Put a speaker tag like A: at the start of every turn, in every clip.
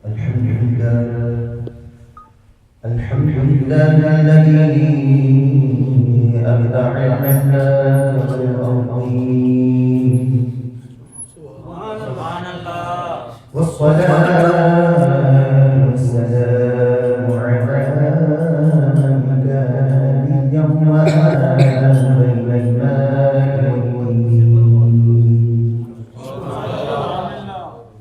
A: الحمد لله الذي أبدع الأخلاق والأرضين
B: سبحان الله
A: والصلاة والسلام على من كان يوم بين الماء والطين.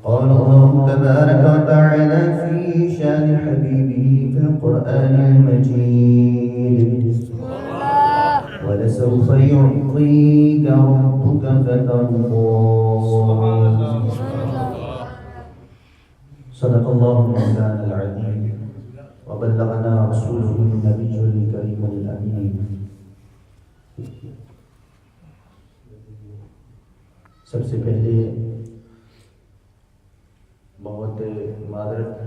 A: قال الله تبارك وتعالى في شان حبيبه في القرآن المجيد ولسوف يعطيك ربك فترضى. صدق الله مولانا العظيم وبلغنا رسوله النبي الكريم الأمين. سب سے پہلے بہت معذرت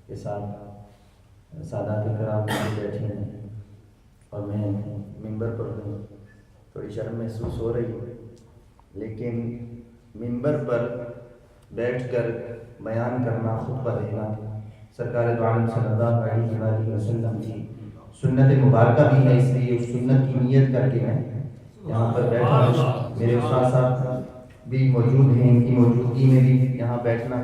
A: کے ساتھ سادات کرام بیٹھے ہیں اور میں ممبر پر ہوں. تھوڑی شرم محسوس ہو رہی ہے، لیکن ممبر پر بیٹھ کر بیان کرنا، خطبہ دینا سرکار دو عالم صلی اللہ علیہ وآلہ وسلم کی سنت مبارکہ بھی ہے، اس لیے اس سنت کی نیت کر کے میں یہاں پر بیٹھا ہوں. میرے استاد صاحب بھی موجود ہیں، ان کی موجودگی میں بھی یہاں بیٹھنا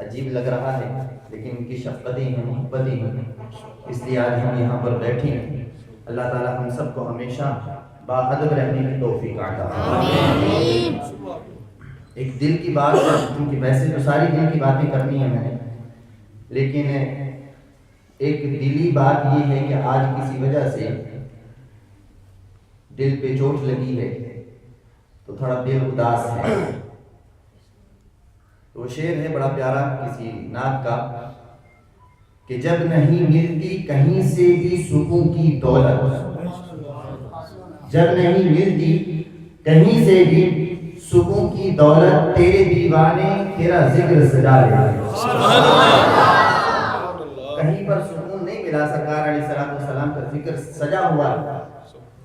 A: عجیب لگ رہا ہے، لیکن ان کی شفقتیں ہیں، محبتیں ہیں، اس لیے آج ہم یہاں پر بیٹھے ہیں. اللہ تعالیٰ ہم سب کو ہمیشہ باادب رہنے کی توفیق عطا فرمائے. ایک دل کی بات ہے، کیونکہ ویسے تو ساری دل کی باتیں کرنی ہیں میں نے، لیکن ایک دلی بات یہ ہے کہ آج کسی وجہ سے دل پہ چوٹ لگی ہے تو تھوڑا دل اداس ہے. وہ شعر ہے بڑا پیارا کسی نعت کا کہ جب نہیں ملتی کہیں سے بھی سکون کی دولت، جب نہیں ملتی کہیں سے بھی سکون کی دولت، تیرے دیوانے تیرا ذکر سجا لیتے. کہیں پر سکون نہیں ملا، سرکار علیہ السلام کا ذکر سجا ہوا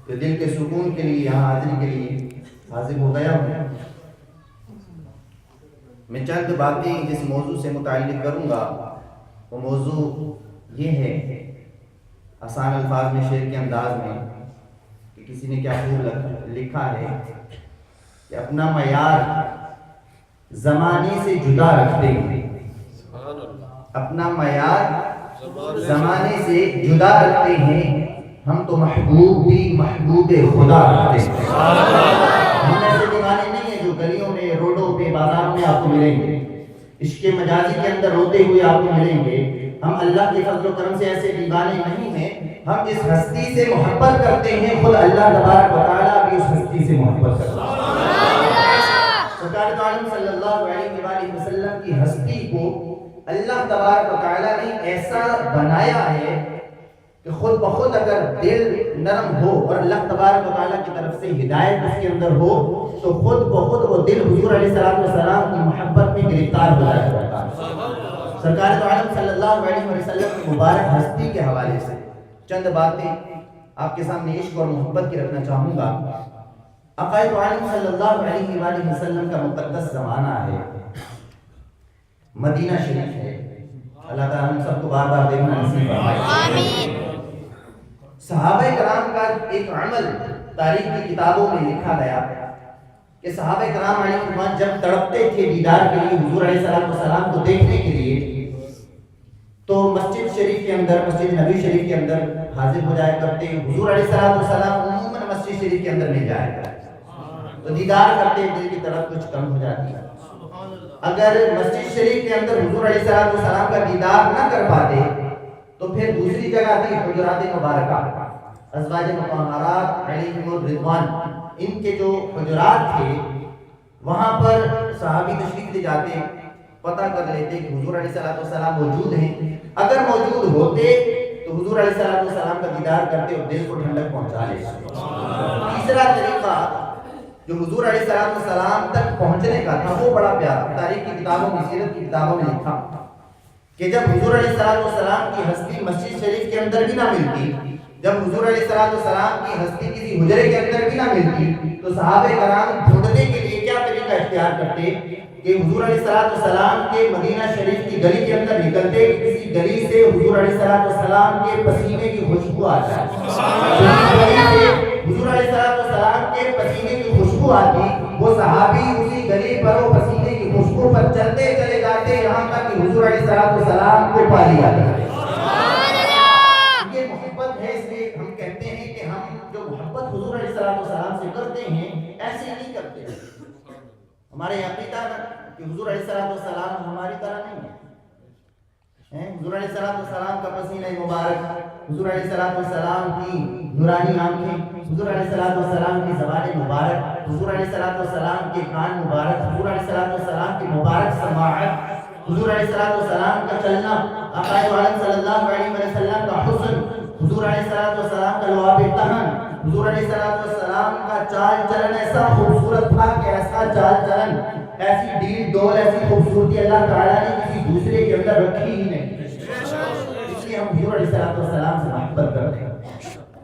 A: تو دل کے سکون کے لیے یہاں حاضری کے لیے حاضر ہو گیا ہوں. میں چند باتیں جس موضوع سے متعلق کروں گا، وہ موضوع یہ ہے، آسان الفاظ میں شعر کے انداز میں، کہ کسی نے کیا خوب لکھا ہے کہ اپنا معیار زمانے سے جدا رکھتے ہیں، اپنا معیار زمانے سے جدا رکھتے ہیں، ہم تو محبوب بھی محبوب خدا رکھتے ہیں. ہم ایسے دیوانے نہیں ہیں جو گلیوں میں، روڈوں پہ، بازاروں میں آپ کو ملیں گے، عشق مجازی کے اندر روتے ہوئے آپ کو ملیں گے. ہم اللہ کے فضل و کرم سے ایسے دیوانے نہیں ہیں. ہم جس ہستی سے محبت کرتے ہیں، خود اللہ تبارک و تعالیٰ بھی اس ہستی سے محبت کرتا ہے. سرکار دو عالم صلی اللہ علیہ وآلہ وسلم کی ہستی کو اللہ تبارک و تعالیٰ نے ایسا بنایا ہے کہ خود بخود اگر دل نرم ہو اور اللہ تبارک و تعالیٰ کی طرف سے ہدایت اس کے اندر ہو تو خود بخود وہ دل حضور علیہ السلام کی محبت میں گرفتار ہو جاتا ہے. سرکار دو عالم صلی اللہ علیہ وسلم کی مبارک ہستی کے حوالے سے چند باتیں آپ کے سامنے عشق اور محبت کی رکھنا چاہوں گا. آقا دو عالم صلی اللہ علیہ وآلہ وسلم کا مقدس زمانہ ہے، مدینہ شریف ہے. اللہ تعالیٰ ہم سب کو بار بار دیکھنا نصیب فرمائے. آمین. صحابہ کرام کا ایک عمل تاریخ کی کتابوں میں لکھا گیا کہ صحابہ کرام علیہ السلام جب تڑپتے تھے دیدار کے لیے حضور علیہ السلام کو دیکھنے کے لیے، تو مسجد شریف کے اندر، مسجد نبی شریف کے اندر حاضر ہو جایا کرتے. حضور علیہ السلام عموماً مسجد شریف کے اندر مل جایا کرتے، تو دیدار کرتے دل کی طرف کچھ کم ہو جاتی ہے. اگر مسجد شریف کے اندر حضور علیہ السلام کا دیدار نہ کر پاتے تو پھر دوسری جگہ تھی حجرات مبارکہ، ازواج مطہرات علیہم الرضوان، ان کے جو حجرات تھے وہاں پر صحابی تشریف لے جاتے، پتہ کر لیتے کہ حضور علیہ السلام موجود ہیں. اگر موجود ہوتے تو حضور علیہ السلام کا دیدار کرتے اور دل کو ٹھنڈک پہنچا لیتے. تیسرا طریقہ جو حضور علیہ السلام تک پہنچنے کا تھا وہ بڑا پیارا تاریخ کی کتابوں میں، سیرت کی کتابوں میں لکھا کہ جب حضور علیہ السلام کی ہستی مسجد شریف کے اندر بھی نہ ملتی، جب حضور علیہ السلام کی ہستی کسی حجرے کے اندر بھی نہ ملتی، تو صحابہ کرام ڈھونڈنے کے لیے کیا طریقہ اختیار کرتے کہ حضور علیہ السلام کے مدینہ شریف کی گلی کے اندر نکلتے کسی گلی سے حضور علیہ السلام کے پسینے کی خوشبو آ جائے، حضور علیہ السلام کے پسینے کی خوشبو آتی، وہ صحابی اسی گلی پر وہ پسینے کی خوشبو پر چلتے چلے جاتے یہاں تک کہ حضور علیہ السلام کو پا لیا جاتا۔ یہ محبت ہے، اس لیے ہم کہتے ہیں کہ ہم جو محبت حضور علیہ السلام سے کرتے ہیں ایسے نہیں کرتے۔ ہمارے عقیدہ کہ حضور علیہ السلام ہماری طرح نہیں ہے۔ حضور علیہ السلام کا پسینہ مبارک، حضور علیہ السلام کی نورانی آنکھیں، حضور علیہ السلام کی زبان مبارک، حضور علیہ السلام کے کان مبارک، حضور علیہ السلام کی مبارک سماعت، حضور علیہ السلام کا چلنا، آقا عالم صلی اللہ علیہ وسلم کا حسن، حضور علیہ السلام کا لعاب تہن، حضور علیہ السلام کا چال چلن ایسا خوبصورت تھا کہ ایسا چال چلن، ایسی ڈیل ڈول، ایسی خوبصورتی اللہ تعالیٰ نے کسی دوسرے کے اندر رکھی ہی نہیں۔ اس لیے ہم حضور علیہ السلام سے محبت کرتے ہیں۔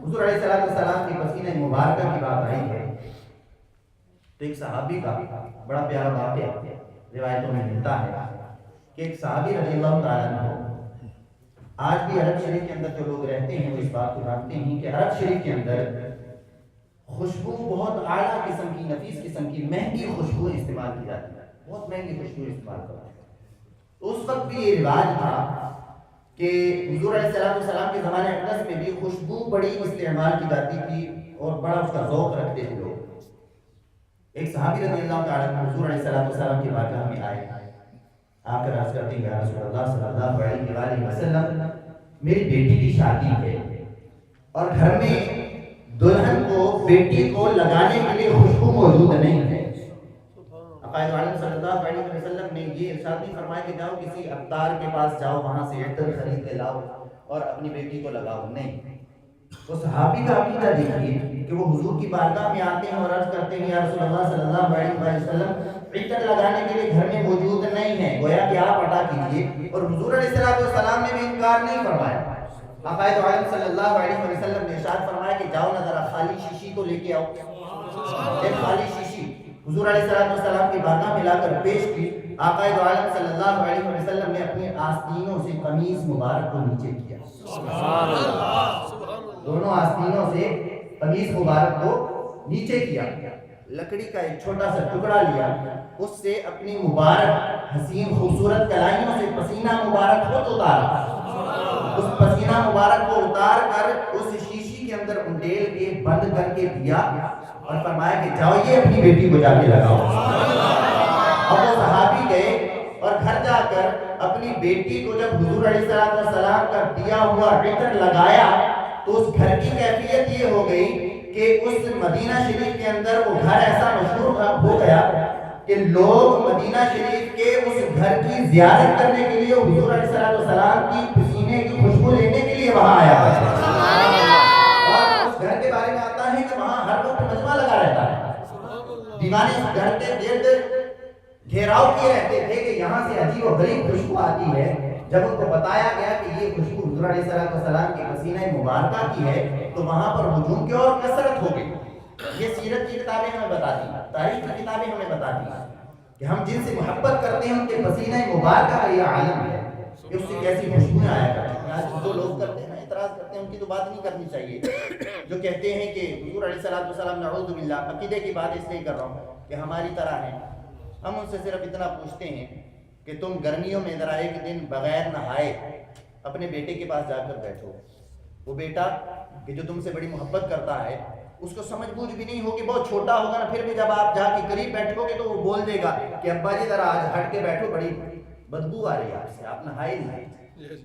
A: حضور علیہ السلام کی پسینہ مبارکہ کی بات آئی ہے تو ایک صحابی کا بڑا پیارا واقعہ روایتوں میں ملتا ہے کہ ایک صحابی رضی اللہ تعالیٰ عنہ، آج بھی عرب شریف کے اندر جو لوگ رہتے ہیں وہ اس بات کو جانتے ہیں کہ عرب شریف کے اندر خوشبو بہت اعلیٰ قسم کی، نفیس قسم کی مہنگی خوشبو استعمال کی جاتی ہے، بہت مہنگی خوشبو استعمال کرتے ہیں۔ اس وقت بھی یہ رواج تھا کہ حضور علیہ السلام کے زمانے اقدس میں بھی خوشبو بڑی استعمال کی جاتی تھی اور بڑا اس کا ذوق رکھتے تھے لوگ۔ ایک صحابی رضی اللہ تعالیٰ عنہ حضور علیہ السلام کے بارگاہ میں آئے، آ کر عرض کرتے ہیں یا رسول اللہ صلی اللہ علیہ وسلم، میری بیٹی کی شادی ہے اور گھر میں دلہن کو بیٹی کو لگانے کے لیے خوشبو موجود نہیں ہے۔ آقا عالم صلی اللہ علیہ وسلم نے یہ ارشاد نہیں فرمایا کہ جاؤ کسی عطار کے پاس جاؤ، وہاں سے عطر خرید کے لاؤ اور اپنی بیٹی کو لگاؤ، نہیں۔ وہ صحابی کا عقیدہ دیکھیے کہ وہ حضور کی بارگاہ میں آتے ہیں اور عرض کرتے ہیں یا رسول اللہ صلی اللہ علیہ وسلم، عطر لگانے کے لیے گھر میں موجود نہیں ہے، گویا کہ آپ عطا کیجیے، اور حضور علیہ السلام نے بھی انکار نہیں فرمایا۔ آقا عالم صلی اللہ علیہ وسلم نے ارشاد فرمایا کہ جاؤ نا ذرا خالی شیشی کو لے کے آؤ۔ ایک خالی شیشی حضور علیہ السلام کی بارگاہ میں لا کر پیش کی۔ آقا عالم صلی اللہ علیہ وسلم نے اپنے آستینوں سے قمیص مبارک کو نیچے کیا، دونوں آستینوں سے قمیص مبارک کو نیچے کیا، لکڑی کا ایک چھوٹا سا ٹکڑا لیا، اس سے اپنی مبارک حسین خوبصورت کلائیوں سے پسینہ مبارک خود اتارا، اس پسینہ مبارک کو اتار کر اس شیشی کے اندر انڈیل کے بند کر کے دیا اور فرمایا کہ جاؤ یہ اپنی بیٹی کو جا کے لگاؤ۔ اور وہ صحابی گئے اور گھر جا کر اپنی بیٹی کو جب حضور علیہ السلام کا دیا ہوا عطر لگایا تو اس گھر کی کیفیت یہ ہو گئی کہ اس مدینہ شریف کے اندر وہ گھر ایسا مشہور ہو گیا کہ لوگ مدینہ شریف کے اس گھر کی زیارت کرنے کے لیے حضور علیہ السلام کی پسینے کی خوشبو لینے کے لیے وہاں آیا ہے۔ اور اس گھر کے بارے میں آتا ہے کہ وہاں ہر وقت مجمع لگا رہتا ہے، دیوانے اس گھر کے گرد گھیراؤ کیے رہتے تھے کہ یہاں سے عجیب و غریب خوشبو آتی ہے۔ جب ان کو بتایا گیا کہ یہ خوشبو حضور علیہ السلام کی پسینہ مبارکہ کی ہے تو وہاں پر ہجوم کی اور کثرت ہو گئی۔ یہ سیرت کی کتابیں ہمیں بتاتی ہیں، تاریخ کی کتابیں ہمیں بتاتی ہیں کہ ہم جن سے محبت کرتے ہیں ان کے پسینہ مبارکہ کا یہ عالم ہے کہ اس سے کیسی خوشبوئیں آیا کرتی ہیں۔ آج جو لوگ کرتے ہیں نا، اعتراض کرتے ہیں، ان کی تو بات نہیں کرنی چاہیے، جو کہتے ہیں کہ حضور علیہ السلام نعوذ باللہ، عقیدے کی بات اس لیے کر رہا ہوں کہ ہماری طرح ہیں۔ ہم ان سے صرف اتنا پوچھتے ہیں کہ تم گرمیوں میں ذرا ایک دن بغیر نہائے اپنے بیٹے کے پاس جا کر بیٹھو، وہ بیٹا کہ جو تم سے بڑی محبت کرتا ہے اس کو سمجھ بوجھ بھی نہیں ہوگی، بہت چھوٹا ہوگا نا، پھر بھی جب آپ جا کے قریب بیٹھو گے تو وہ بول دے گا کہ ابا جی ذرا آج ہٹ کے بیٹھو، بڑی بدبو آ رہی ہے آپ سے، آپ نہائے نہیں۔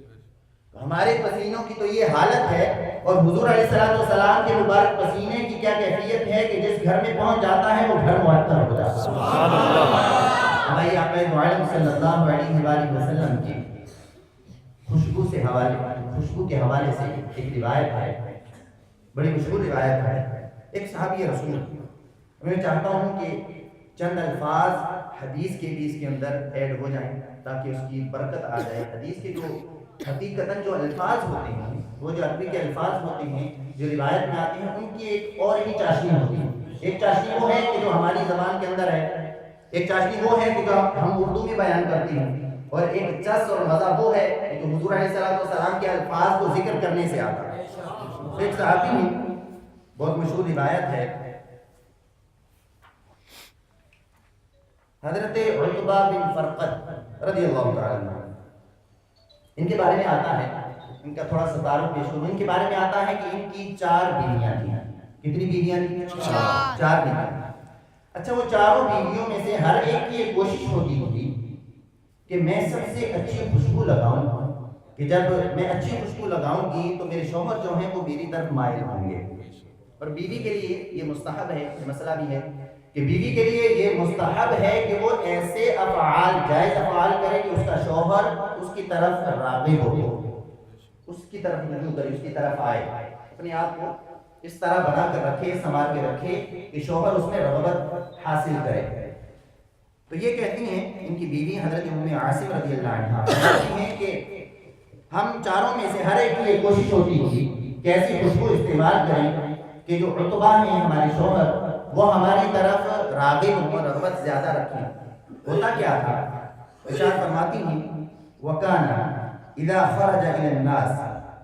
A: ہمارے پسینوں کی تو یہ حالت ہے، اور حضور علیہ السلام کے مبارک پسینے کی کیا کیفیت ہے کہ جس گھر میں پہنچ جاتا ہے وہ گھر معطر ہو جاتا ہے۔ سبحان اللہ۔ ہماری آقا عالم صلی اللہ علیہ وسلم کی خوشبو سے خوشبو کے حوالے سے ایک روایت ہے، بڑی مشہور روایت ہے۔ ایک صحابی رسول، میں چاہتا ہوں کہ چند الفاظ حدیث کے بھی اس کے اندر ایڈ ہو جائیں تاکہ اس کی برکت آ جائے۔ حدیث کے جو حقیقتاً جو الفاظ ہوتے ہیں، وہ جو عربی کے الفاظ ہوتے ہیں جو روایت میں آتے ہیں، ان کی ایک اور ہی چاشنی ہوتی ہے۔ ایک چاشنی وہ ہے کہ جو ہماری زبان کے اندر ہے، ایک چاشنی وہ ہے کہ جو ہم اردو میں بیان کرتے ہیں، اور ایک چس اور مزہ وہ ہے کہ جو حضور علیہ السلام کے الفاظ کو ذکر کرنے سے آتا ہے۔ ایک صحابی میں بہت مشہور روایت ہے، حضرت عتبہ بن فرقد رضی اللہ تعالیٰ عنہ، ان کے بارے میں آتا ہے، ان کا تھوڑا سا تعارف پیش کروں، ان کے بارے میں آتا ہے کہ ان کی 4 بیویاں تھیں۔ کتنی بیویاں تھیں؟ 4 بیویاں۔ اچھا، وہ چاروں بیویوں میں سے ہر ایک کی ایک کوشش ہوتی تھی کہ میں سب سے اچھی خوشبو لگاؤں، کہ جب میں اچھی خوشبو لگاؤں گی تو میرے شوہر جو ہیں وہ میری طرف مائل ہوں گے۔ اور بیوی کے لیے یہ مستحب ہے، یہ مسئلہ بھی ہے کہ بیوی کے لیے یہ مستحب ہے کہ وہ ایسے افعال، جائز افعال کرے کہ اس کا شوہر اس کی طرف راغب ہو، اس کی طرف رجوع کرے، اس کی طرف آئے، اپنے آپ کو اس طرح بنا کر رکھے، سنبھال کے رکھے کہ شوہر اس میں رغبت حاصل کرے۔ تو یہ کہتی ہیں ان کی بیوی حضرت ام عاصم رضی اللہ عنہا کہتی ہیں کہ ہم چاروں میں سے ہر ایک کی کوشش ہوتی تھی کہ ایسی خوشبو استعمال کریں کہ جو عتبہ ہیں ہمارے شوہر، وہ ہماری طرف راغب اور رغبت زیادہ رکھیں۔ ہوتا کیا تھا؟ ارشاد فرماتی ہیں وَكَانَ إِذَا خَرَجَ إِلَى النَّاسِ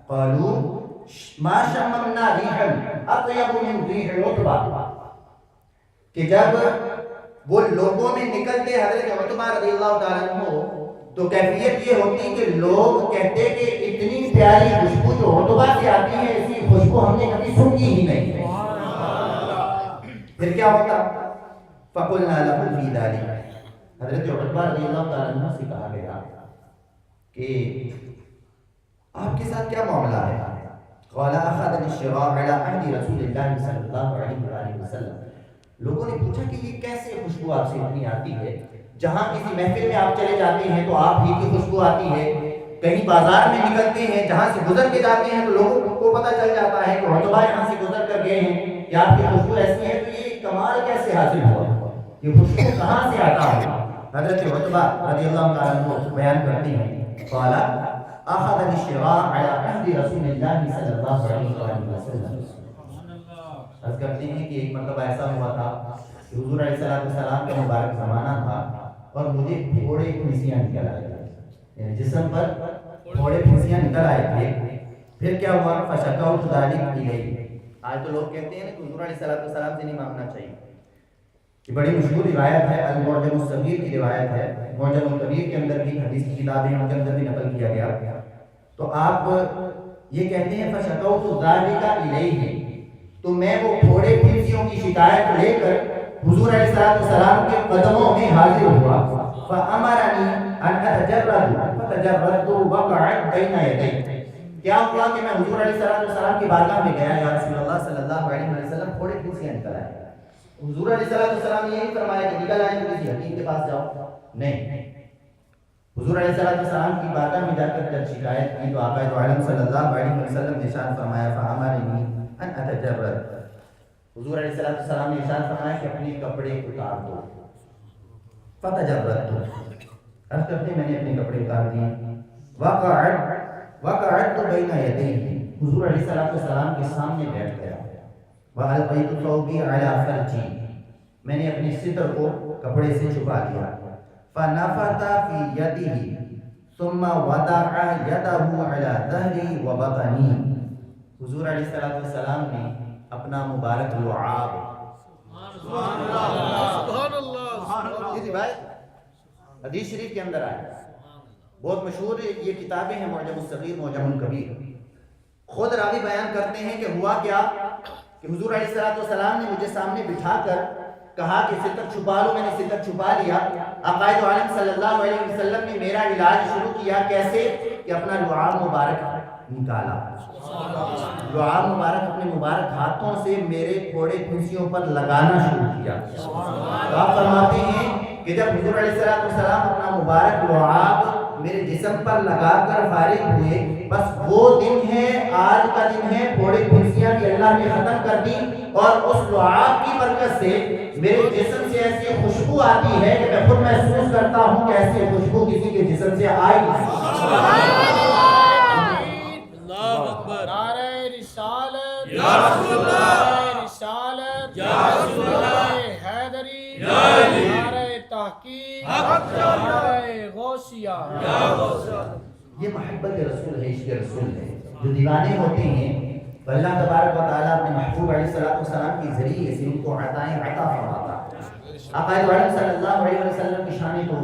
A: قَالُوا مَا شَمَّمْنَا رِيحًا أَطْيَبُ مِنْ رِيحِ عُتبہ، کہ جب وہ لوگوں میں نکلتے حضرت عتبہ رضی اللہ تعالیٰ عنہ تو کیفیت یہ ہوتی کہ لوگ کہتے کہ اتنی پیاری خوشبو جو عتبہ سے آتی ہے، اسی خوشبو ہم نے کبھی سنی ہی نہیں۔ پھر کیا ہوتا؟ فَقُلْنَا لَهُ فِي ذَلِكَ، حضرت عتبہ رضی اللہ تعالیٰ عنہ سے کہا گیا کہ آپ کے ساتھ کیا معاملہ ہے؟ قَالَ أَخَذَنِ الشِّرَاعُ عَلَىٰ عَهْدِ رَسُولِ اللَّهِ صلی اللہ علیہ وآلہ وسلم۔ لوگوں نے پوچھا کہ یہ کیسے خوشبو آپ سے اتنی آتی ہے؟ جہاں کسی محفل میں آپ چلے جاتے ہیں تو آپ ہی کی خوشبو آتی ہے، کہیں بازار میں نکلتے ہیں جہاں سے گزر کے جاتے ہیں تو لوگوں کو پتہ چل جاتا ہے کہ عتبہ یہاں سے گزر کر گئے ہیں کہ آپ کی خوشبو ایسی ہے، تو یہ کمال کیسے حاصل ہوا؟ یہ خوشبو کہاں سے آتا ہے؟ حضرت عتبہ رضی اللہ تعالیٰ عنہ بیان کرتے ہیں قال اخذ الشراء على عهد رسول اللہ صلی اللہ علیہ وسلم۔ عرض کرتے ہیں کہ ایک مرتبہ ایسا ہوا تھا کہ حضور علیہ السلام کا مبارک زمانہ تھا اور مجھے تھوڑے پھنسیاں نکل آئے تھے، یعنی جسم پر تھوڑے پھنسیاں نکل آئے تھے۔ پھر کیا ہوا؟ فشکوت ذلک الیہ۔ آج تو لوگ کہتے ہیں کہ حضور علیہ السلام سے نہیں مانگنا چاہیے، یہ بڑی مشہور روایت ہے، المعجم الصغیر کی روایت ہے، معجم الکبیر کے اندر بھی حدیث کی کتابیں ہیں ان کے اندر بھی نقل کیا گیا۔ تو آپ یہ کہتے ہیں فشکوت ذلک الیہ، تو میں وہ پھوڑے پھنسیوں کی شکایت لے کر حضور علیہ السلام کے قدموں میں حاضر ہوا۔ فَأَمَرَنِي أَنْ أَتَجَرَّدُ فَتَجَرَّدْتُ وَقَعَدْ بَيْنَ يَدَيْهِ۔ کیا ہوا کہ میں حضور علیہ السلام کی بارگاہ میں گیا، یا رسول اللہ صلی اللہ علیہ وسلم، تھوڑے پھنسیاں نکل آئے۔ حضور علیہ السلام نے یہی فرمایا کہ نکل آئے تو کسی حکیم کے پاس جاؤ، نہیں، حضور علیہ السلام کی بارگاہ میں جا کر جب شکایت کی تو آقا دو عالم صلی اللہ علیہ وسلم نے ارشاد فرمایا فَأَمَرَنِي أَنْ أَتَجَرَّدُ، حضور علیہ السلام نے ارشاد فرمایا کہ اپنے کپڑے اتار دو۔ فَتَجَرَّدْتُ، عرض کرتے میں نے اپنے کپڑے اتار دیے۔ وَقَعَدْتُ بَيْنَ يَدَيْهِ، حضور علیہ السلام کے سامنے بیٹھ گیا۔ وَأَلْقَيْتُ ثَوْبِي عَلَىٰ فَرْجِي، میں نے اپنی ستر کو کپڑے سے چھپا دیا۔ فَنَفَثَ فِي يَدِهِ ثُمَّ وَضَعَ يَدَهُ عَلَىٰ ظَهْرِي وَبَطْنِي، حضور علیہ السلام نے اپنا مبارک لعاب، یہ روایت حدیث شریف کے اندر آئے، بہت مشہور یہ کتابیں ہیں، معجم الصغیر، معجم الکبیر۔ خود راوی بیان کرتے ہیں کہ ہوا کیا کہ حضور علیہ السلام نے مجھے سامنے بٹھا کر کہا کہ ستر چھپا لو، میں نے ستر چھپا لیا۔ آقا دو عالم صلی اللہ علیہ وسلم نے میرا علاج شروع کیا، کیسے کہ اپنا لعاب مبارک نکالا، لعاب مبارک اپنے مبارک ہاتھوں سے میرے تھوڑے پھنسیوں پر لگانا شروع کیا۔ تو آپ فرماتے ہیں کہ جب حضور علیہ السلام اپنا مبارک لعاب میرے جسم پر لگا کر فارغ ہوئے، بس وہ دن ہے، آج کا دن ہے، تھوڑے پھنسیاں بھی اللہ نے ختم کر دی، اور اس لعاب کی برکت سے میرے جسم سے ایسی خوشبو آتی ہے کہ میں خود محسوس کرتا ہوں کہ ایسی خوشبو کسی کے جسم سے آئی نہیں۔
B: نعرہ رسالت یا رسول اللہ، نعرہ رسالت یا رسول اللہ، حیدری، نعرہ تحقیق تحقیق نعرہ غوثیہ
A: یہ محبت رسول ہے، عشق رسول ہے۔ جو دیوانے ہوتے ہیں اللہ تبارک و تعالیٰ اپنے محبوب علیہ الصلوۃ والسلام کے ذریعے سے ان کو عطائیں عطا فرماتا ہے۔ آقا عالم صلی اللہ علیہ وسلم کی شان تو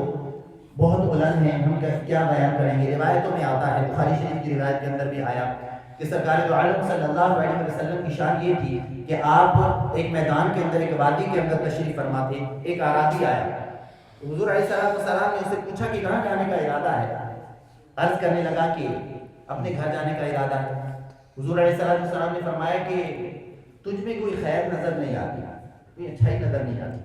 A: بہت بلند ہے، ہم کیا بیان کریں گے۔ روایتوں میں آتا ہے، بخاری شریف کی روایت کے اندر بھی آیا کہ سرکار دو عالم صلی اللہ علیہ وسلم کی شان یہ تھی کہ آپ ایک میدان کے اندر، ایک وادی کے اندر تشریف فرما تھے۔ ایک اعرابی آیا، حضور علیہ السلام نے اسے پوچھا کہ کہاں جانے کا ارادہ ہے؟ عرض کرنے لگا کہ اپنے گھر جانے کا ارادہ ہے۔ حضور علیہ السلام نے فرمایا کہ تجھ میں کوئی خیر نظر نہیں آتی، کوئی اچھائی نظر نہیں آتی۔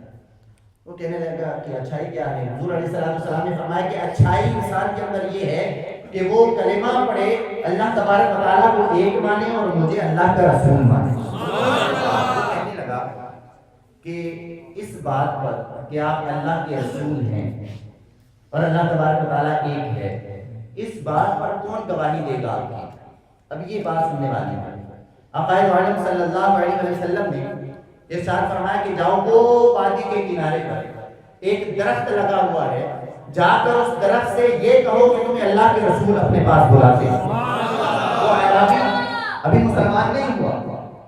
A: وہ کہنے لگا کہ اچھائی کیا ہے؟ حضور علیہ السلام نے فرمایا کہ اچھائی انسان کے اندر یہ ہے کہ وہ کلمہ پڑھے، اللہ تبارک و تعالیٰ کو ایک مانے اور مجھے اللہ کا رسول مانے۔ کہنے لگا کہ اس بات پر کہ آپ اللہ کے رسول ہیں اور اللہ تبارک و تعالیٰ ایک ہے، اس بات پر کون گواہی دے گا آپ کی؟ اب یہ بات سننے والی ہے۔ آقا عالم صلی اللہ علیہ وسلم نے ارشاد فرمایا کہ جاؤ وہ وادی کے کنارے پر ایک درخت لگا ہوا ہے، جا کر اس درخت سے یہ کہو کہ تمہیں اللہ کے رسول اپنے پاس بلاتے ہیں۔ وہ اعرابی ابھی مسلمان نہیں ہوا،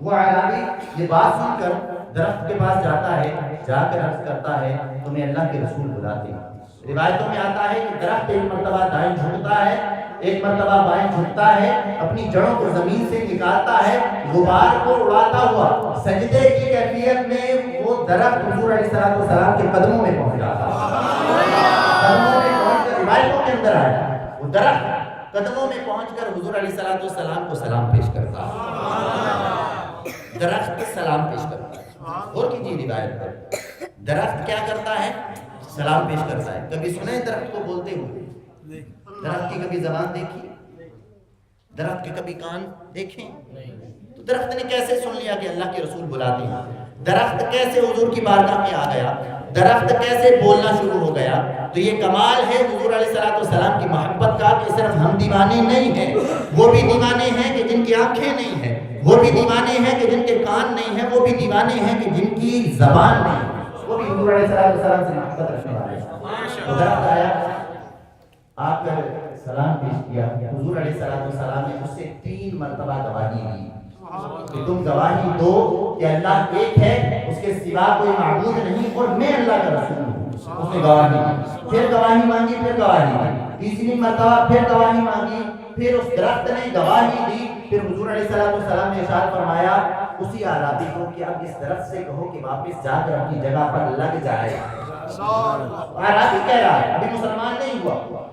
A: وہ اعرابی یہ بات سن کر درخت کے پاس جاتا ہے، جا کر عرض کرتا ہے تمہیں اللہ کے رسول بلاتے ہیں۔ روایتوں میں آتا ہے کہ درخت ایک مرتبہ دائیں جھکتا ہے، ایک مرتبہ بائیں جھکتا ہے، اپنی جڑوں کو زمین سے نکالتا ہے، غبار کو اڑاتا ہوا سجدے کی کیفیت میں وہ درخت حضور علیہ السلام کے قدموں میں پہنچ جاتا ہے۔ قدموں میں پہنچ کر روایتوں کے اندر آیا وہ درخت قدموں میں پہنچ کر حضور علیہ السلام کو سلام پیش کرتا ہے۔ درخت سلام پیش کرتا ہے۔ اور کیجیے روایت پر درخت کیا کرتا ہے؟ سلام پیش کرتا ہے۔ کبھی سنے درخت کو بولتے ہوئے؟ درخت کی کبھی زبان دیکھی؟ درخت کے کبھی کان دیکھیں؟ تو درخت نے کیسے سن لیا کہ اللہ کے رسول بلاتے ہیں؟ درخت کیسے حضور کی بارگاہ میں آ گیا؟ درخت کیسے بولنا شروع ہو گیا؟ تو یہ کمال ہے حضور علیہ السلام کی محبت کا کہ صرف ہم دیوانے نہیں ہیں، وہ بھی دیوانے ہیں کہ جن کی آنکھیں نہیں ہیں، وہ بھی دیوانے ہیں کہ جن کے کان نہیں ہیں، وہ بھی دیوانے ہیں کہ جن کی زبان نہیں ہے، وہ بھی حضور علیہ السلام سے محبت رکھنے والے ہیں۔ درخت آیا، آ کر سلام پیش کیا، حضور علیہ السلام نے اس سے 3 مرتبہ گواہی دی کہ تم گواہی دو کہ اللہ ایک ہے، اس کے سوا کوئی معبود نہیں اور میں اللہ کا رسول ہوں۔ اس نے گواہی دی، پھر گواہی مانگی، پھر گواہی دی، تیسری مرتبہ پھر گواہی مانگی، پھر اس درخت نے گواہی دی۔ پھر حضور علیہ السلام نے ارشاد فرمایا اسی اعرابی کو کہ اب اس درخت سے کہو کہ واپس جا کر اپنی جگہ پر لگ جائے۔ اعرابی کہہ رہا ہے، ابھی مسلمان نہیں ہوا،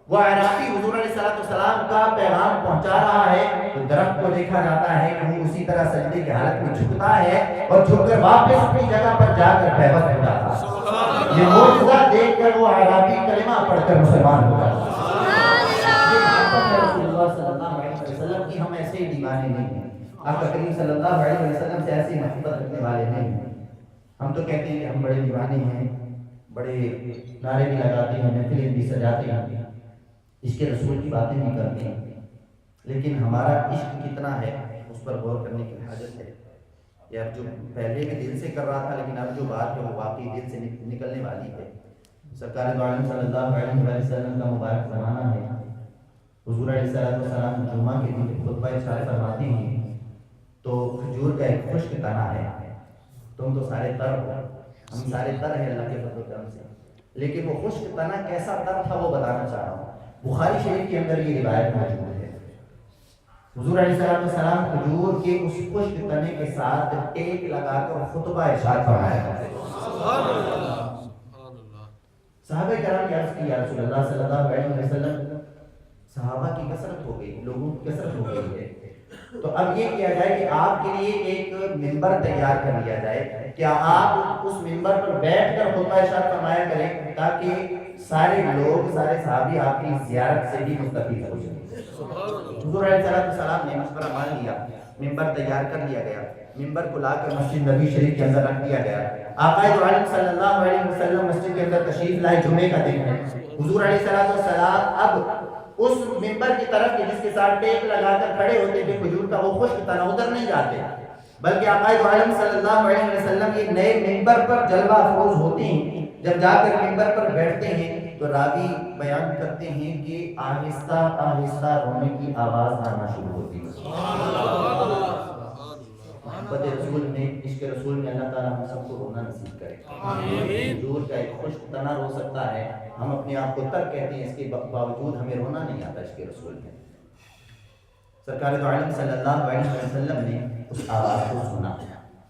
A: وہ اعرابی حضور علیہ السلام کا پیغام پہنچا رہا ہے۔ تو درخت کو دیکھا جاتا ہے کہ وہ اسی طرح سجدے کی حالت میں جھکتا ہے اور جھک کر واپس اپنی جگہ پر جا کر بے بس ہو جاتا ہے۔ یہ معجزہ دیکھ کر وہ اعرابی کلمہ پڑھ کر مسلمان ہو جاتا ہے۔ رسول اللہ صلی اللہ علیہ وسلم کی ہم ایسے دیوانے نہیں ہیں، آقا کریم صلی اللہ علیہ وسلم سے ایسی محبت رکھنے والے نہیں ہیں۔ ہم تو کہتے ہیں کہ ہم بڑے دیوانے ہیں، بڑے نعرے بھی لگاتے ہیں، محفلیں بھی سجاتے ہیں، عشق رسول کی باتیں بھی کرتے ہیں، لیکن ہمارا عشق کتنا ہے اس پر غور کرنے کی حاجت ہے۔ یار جو پہلے بھی دل سے کر رہا تھا، لیکن اب جو بات ہے وہ واقعی دل سے نکلنے والی ہے۔ سرکار دو عالم صلی اللہ علیہ وسلم کا مبارک زمانہ ہے۔ حضور علیہ السلام جمعہ کے دن خطبہ ارشاد فرماتے ہیں تو کھجور کا ایک خشک تنا ہے، تم تو سارے تر ہو، ہم سارے تر ہیں اللہ کے فضل و کرم سے، لیکن وہ خشک تنا کیسا تر تھا وہ بتانا چاہ رہا ہوں۔ بخاری شریف کے اندر یہ روایت موجود ہے، حضور علیہ السلام کھجور کے اس خشک تنے کے ساتھ ٹیک لگا کر خطبہ ارشاد فرمایا کرتے تھے۔ صحابہ کرام نے عرض کی یا رسول اللہ صلی اللہ علیہ وسلم، صحابہ کی کثرت ہو گئی، لوگوں کی کثرت ہو گئی ہے، تو اب یہ کیا جائے کہ آپ کے لیے ایک منبر تیار کر لیا جائے، کیا آپ اس منبر پر بیٹھ کر خطبہ ارشاد فرمایا کریں تاکہ سارے لوگ، سارے صحابی آپ کی زیارت سے بھی مستفید ہو سکیں۔ حضور علیہ السلام نے مشورہ مان لیا، منبر تیار کر لیا گیا، منبر کو لا کر مسجد نبی شریف کے اندر رکھ دیا گیا۔ آقا دو عالم صلی اللہ علیہ وسلم مسجد کے اندر تشریف لائے، جمعے کا دن ہے۔ حضور علیہ السلام اب اس منبر کی طرف جس کے ساتھ ٹیک لگا کر کھڑے ہوتے تھے، کھجور کا وہ خشک تنا ادھر نہیں جاتے، بلکہ آقا دو عالم صلی اللہ علیہ وسلم یہ نئے منبر پر جلوہ افروز ہوتے ہیں جب جا کر ممبر پر بیٹھتے ہیں تو راوی بیان کرتے ہیں کہ آہستہ آہستہ رونے کی آواز آنا شروع ہوتی ہے۔ محبت رسول میں، عشق رسول میں اللہ تعالیٰ ہم سب کو رونا نصیب کرے۔ حضور کا ایک خشک تنا رو سکتا ہے، ہم اپنے آپ کو تر کہتے ہیں، اس کے باوجود ہمیں رونا نہیں آتا عشق رسول میں۔ سرکار دو عالم صلی اللہ علیہ وسلم نے اس آواز کو سنا۔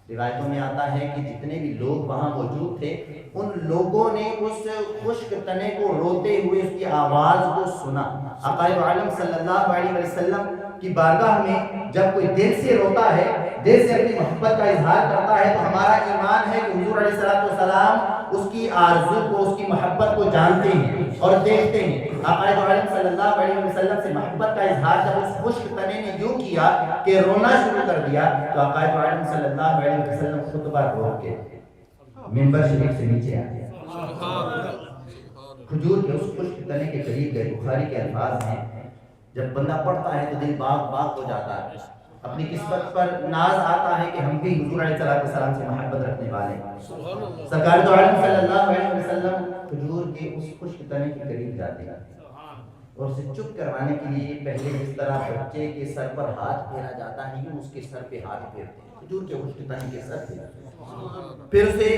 A: روایتوں میں آتا ہے کہ جتنے بھی لوگ وہاں موجود تھے ان لوگوں نے اس خشک تنے کو روتے ہوئے اس کی آواز کو سنا۔ آقا دو عالم صلی اللہ علیہ وسلم کی بارگاہ میں جب کوئی دل سے روتا ہے، دل سے اپنی محبت کا اظہار کرتا ہے، تو ہمارا ایمان ہے کہ حضور علیہ السلام اس کی آرزو کو، اس کی محبت کو جانتے ہیں اور دیکھتے ہیں۔ آقا دو عالم صلی اللہ علیہ وسلم سے محبت کا اظہار جب اس خشک تنے نے یوں کیا کہ رونا شروع کر دیا، تو آقا دو عالم صلی اللہ علیہ وسلم خطبہ روک کے منبر شریف سے نیچے آ گیا، کھجور کے اس خشک تنے کے قریب گئے۔ بخاری کے الفاظ ہیں، جب بندہ پڑھتا ہے تو دل باغ باغ ہو جاتا ہے، اپنی قسمت پر ناز آتا ہے کہ ہم بھی حضور علیہ السلام سے محبت رکھنے والے ہیں۔ سرکار دو عالم صلی اللہ علیہ وسلم کھجور کے اس خشک تنے کے قریب جاتے ہیں اور اسے چپ کروانے کے لیے پہلے جس طرح بچے کے سر پر ہاتھ پھیرا جاتا ہے، یوں اس کے سر پہ ہاتھ پھیرتے ہیں، کھجور کے خشک تنے کے سر پہ، پھر اسے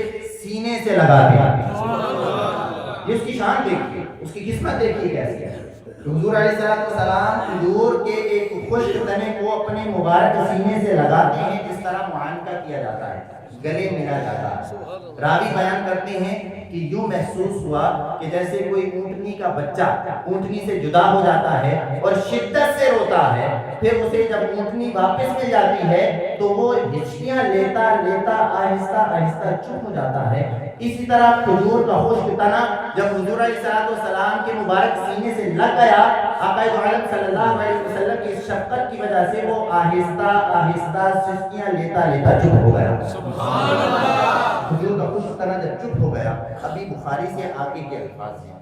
A: سینے سے لگا دیا۔ یہ اس کی شان دیکھیے، اس کی قسمت دیکھیے کیسی ہے۔ حضور علیہ السلام کھجور کے ایک خشک تنے کو اپنے مبارک سینے سے لگاتے ہیں، جس طرح معانقہ کیا جاتا ہے، گلے ملا جاتا ہے۔ راوی بیان کرتے ہیں کہ یوں محسوس ہوا کہ جیسے کوئی اونٹنی کا بچہ اونٹنی سے جدا ہو جاتا ہے اور شدت سے روتا ہے، پھر اسے جب اونٹنی واپس مل جاتی ہے تو وہ ہچکیاں لیتا لیتا آہستہ آہستہ چپ ہو جاتا ہے۔ اسی طرح کھجور کا خشک تنا جب حضور علیہ السلام کے مبارک سینے سے لگ گیا، آقا دو عالم صلی اللہ علیہ وسلم کی شفقت کی وجہ سے وہ آہستہ آہستہ سسکیاں لیتا لیتا چپ ہو گیا۔ کھجور کا خشک تنا جب چپ ہو گیا، ابھی بخاری سے آگے کے الفاظ ہیں،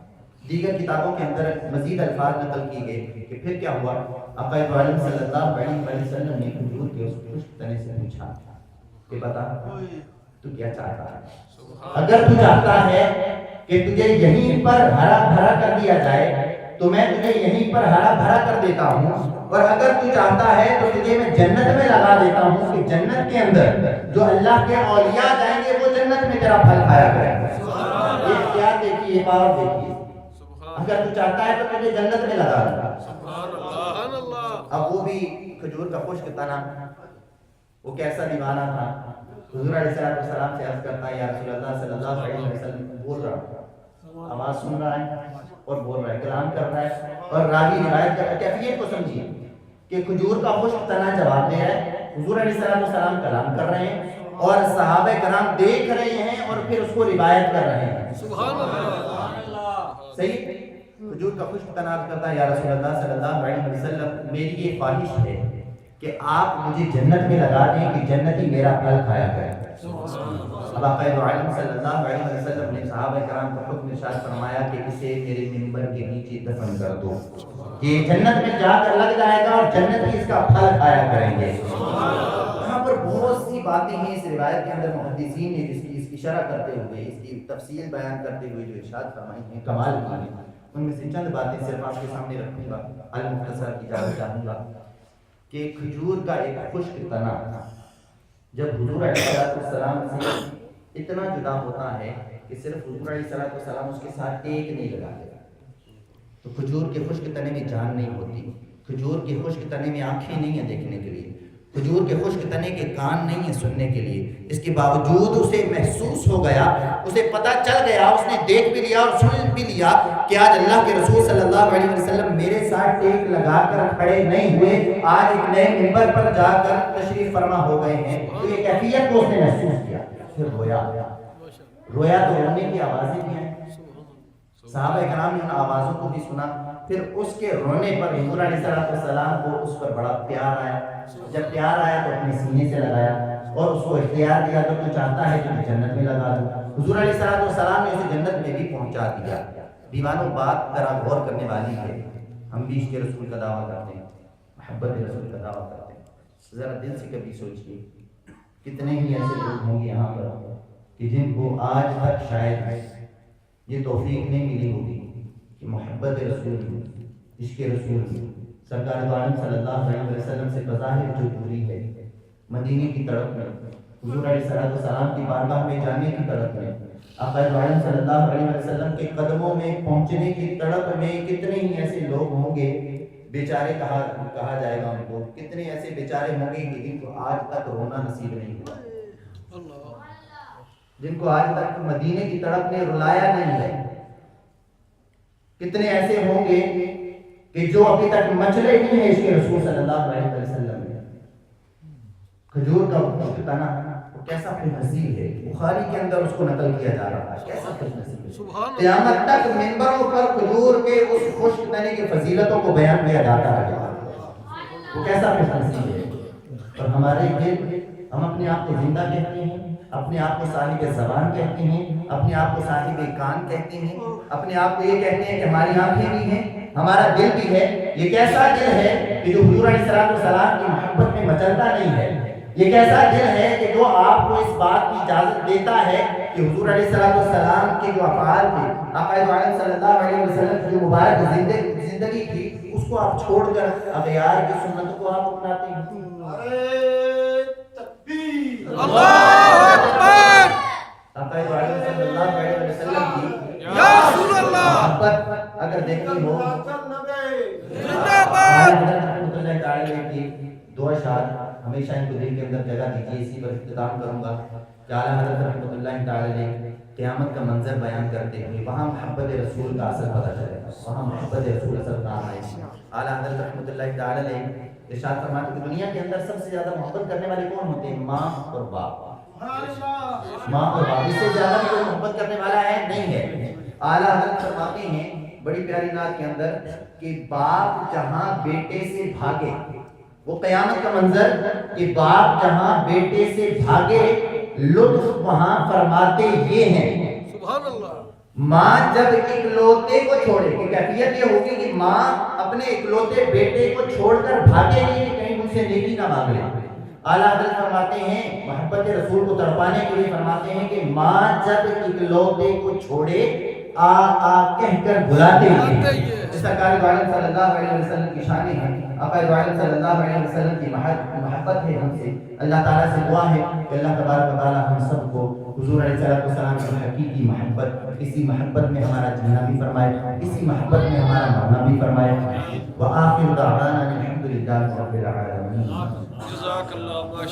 A: دیگر کتابوں کے اندر مزید الفاظ نقل کی گئے کہ پھر کیا ہوا۔ آقا دو عالم صلی اللہ علیہ وسلم نے کھجور کے اس خشک تنے سے پوچھا کہ بتا تو کیا چاہتا ہے؟ اگر تو چاہتا ہے کہ تجھے یہیں پر ہرا بھرا کر دیا جائے تو میں تجھے یہیں پر ہرا بھرا کر دیتا ہوں، اور اگر تو چاہتا ہے تو تجھے میں جنت میں لگا دیتا ہوں کہ جنت کے اندر جو اللہ کے اولیاء جائیں گے وہ جنت میں تیرا پھل کھایا کریں گے۔ یہ اختیار دیکھیے، پاور دیکھیے، اگر تو چاہتا ہے تو تجھے جنت میں لگا دوں۔ اب وہ بھی کھجور کا خشک تنا، وہ کیسا دیوانہ تھا۔ حضور علیہ السلام سے عرض کرتا ہے، یا رسول اللہ صلی اللہ علیہ وسلم بول رہا، آواز سن رہا ہے اور بول رہا ہے، کلام کر رہا ہے، اور راوی روایت کر رہا ہے۔ کیفیت کو سمجھیے کہ کھجور کا خشک تنا جواب دے رہا ہے، حضور علیہ السلام کلام کر رہے ہیں اور صحابہ کرام دیکھ رہے ہیں اور پھر اس کو روایت کر رہے ہیں۔ سبحان اللہ، صحیح۔ کھجور کا خشک تنا کرتا ہے، یا رسول اللہ صلی اللہ علیہ وسلم میری یہ خواہش ہے کہ آپ مجھے جنت میں لگا دیں کہ جنتی میرا پھل کھایا کرے۔ اب آقا دو عالم صلی اللہ علیہ وسلم نے صحابہ کرام کو حکم ارشاد فرمایا کہ اسے میرے منبر کے نیچے دفن کر دو، یہ جنت میں جا کر لگ جائے گا اور جنت کی اس کا پھل کھایا کریں گے۔ یہاں پر بہت سی باتیں ہیں اس روایت کے اندر، محدثین نے اس کی شرح کرتے ہوئے، اس کی تفصیل بیان کرتے ہوئے جو ارشاد فرمائی ہیں، کمال کی ہیں۔ ان میں سے چند باتیں صرف آپ کے سامنے رکھوں گا، المختصر کی اجازت چاہوں گا کہ کھجور کا ایک خشک تنا جب حضور علیہ السلام سے اتنا جدا ہوتا ہے کہ صرف حضور علیہ السلام اس کے ساتھ ایک نہیں لگاتے، تو کھجور کے خشک تنے میں جان نہیں ہوتی، کھجور کے خشک تنے میں آنکھیں نہیں ہیں دیکھنے کے لیے، کھجور کے خشک تنے کے کان نہیں ہیں سننے کے لیے، اس کے باوجود اسے محسوس ہو گیا، اسے پتہ چل گیا، اس نے دیکھ بھی لیا اور سن بھی لیا کہ آج اللہ کے رسول صلی اللہ علیہ وسلم میرے ساتھ ٹیک لگا کر کھڑے نہیں ہوئے، آج ایک نئے منبر پر جا کر تشریف فرما ہو گئے ہیں۔ تو یہ کیفیت کو اس نے محسوس کیا، پھر رویا تو رونے کی آوازیں بھی ہیں، صحابہ کرام نے ان آوازوں کو بھی سنا، پھر اس کے رونے پر حضور علیہ السلام کو اس پر بڑا پیار آیا، جب پیار آیا تو اپنے سینے سے لگایا اور اس کو اختیار دیا کہ تو چاہتا ہے کہ میں جنت میں لگا دوں۔ حضور علیہ السلام نے اسے جنت میں بھی پہنچا دیا۔ دیوانوں، بات ذرا غور کرنے والی ہے، ہم بھی عشق رسول کا دعویٰ کرتے ہیں، محبت رسول کا دعویٰ کرتے ہیں، ذرا دل سے کبھی سوچئے کتنے ہی ایسے لوگ ہوں گے یہاں پر کہ جن کو آج تک شاید یہ توفیق نہیں ملی ہوگی کہ محبت رسول، عشق رسول، سرکار دو عالم صلی اللہ علیہ وسلم سے بظاہر جو دوری ہے، مدینے کی طرف میں، حضور علیہ السلام کی بارگاہ میں جانے کی طرف میں، آقا دو عالم صلی اللہ علیہ وسلم کے قدموں میں پہنچنے کی طرف میں کتنے ہی ایسے لوگ ہوں گے بیچارے کہا جائے گا ان کو، کتنے ایسے بیچارے ہوں گے کہ جن کو آج تک رونا نصیب نہیں ہوا، جن کو آج تک مدینے کی طرف نے رلایا نہیں ہے، کتنے ایسے ہوں گے کہ جو ابھی تک مچلے نہیں ہیں عشق رسول صلی اللہ علیہ وسلم میں۔ کھجور کا تنا وہ کیسا خوش نصیب ہے، بخاری کے اندر اس کو نقل کیا جا رہا ہے، کیسا خوش نصیب ہے، قیامت تک منبروں پر کھجور کے اس خشک تنے کی فضیلتوں کو بیان کیا جاتا ہے، وہ کیسا خوش نصیب ہے۔ اور ہمارے دل، ہم اپنے آپ کو زندہ کہتے ہیں، اپنے آپ کو صاحب زبان کہتے ہیں، اپنے آپ کو صاحب کان کہتے ہیں، اپنے آپ کو یہ کہتے ہیں کہ ہماری آنکھیں بھی ہیں، ہمارا دل بھی ہے۔ یہ کیسا دل ہے کہ جو حضور علیہ السلام کی محبت میں مچلتا نہیں ہے؟ یہ کیسا دل ہے کہ جو آپ کو اس بات کی اجازت دیتا ہے کہ حضور علیہ السلام کے جو افعال تھے، آقا دو عالم صلی اللہ علیہ وسلم کی جو مبارک زندگی تھی، اس کو آپ چھوڑ کر اغیار کی سنتوں کو آپ اپناتے ہیں؟
B: اللہ اکبر،
A: آقا دو عالم صلی اللہ علیہ وسلم کی
B: یا رسول اللہ،
A: محبت اگر دیکھنی ہو،
B: زندہ باد،
A: اللہ تعالی کی دو اشعار ہمیشہ ان کو دل کے اندر جگہ دیجیے۔ اسی پر اختتام کروں گا کہ اعلیٰ حضرت رحمۃ اللہ تعالی علیہ قیامت کا منظر بیان کرتے ہوئے وہاں محبت رسول کا اثر پتہ چلے گا، وہاں محبت رسول اثر کام آئے گی۔ اعلیٰ حضرت رحمۃ اللہ تعالی علیہ ارشاد فرماتے ہیں کہ دنیا کے اندر سب سے زیادہ محبت کرنے والے کون ہوتے ہیں؟ ماں اور باپ، ماں اور باپ، اس سے زیادہ کوئی محبت کرنے والا ہے نہیں ہے۔ اعلیٰ حضرت فرماتے ہیں بڑی پیاری نعت کے اندر کہ باپ جہاں بیٹے سے بھاگے، وہ قیامت کا منظر کہ باپ جہاں بیٹے سے بھاگے، لطف وہاں فرماتے یہ ہیں،
B: سبحان اللہ،
A: ماں جب اکلوتے کو چھوڑے، کہ کیفیت یہ ہوگی کہ ماں اپنے اکلوتے بیٹے کو چھوڑ کر بھاگے نہیں کہ کہیں ان سے نیکی نہ مانگ لے۔ اعلیٰ حضرت فرماتے ہیں محبت رسول کو تڑپانے کے لیے فرماتے ہیں کہ ماں جب اکلوتے کو چھوڑے آ آ کہہ کر بلاتے ہیں۔ سرکار دو عالم صلی اللہ علیہ وسلم کی شان ہے، آقا دو عالم صلی اللہ علیہ وسلم کی محبت ہے ہم سے۔ اللہ تعالیٰ سے دعا ہے کہ اللہ تبارک و تعالیٰ ہم سب کو حضور علیہ السلام کی حقیقی محبت، اسی محبت میں ہمارا جینا بھی فرمائے، اسی محبت میں ہمارا مرنا بھی فرمائے۔ وآخر دعوانا الحمد للہ رب العالمین۔
B: جزاک اللہ۔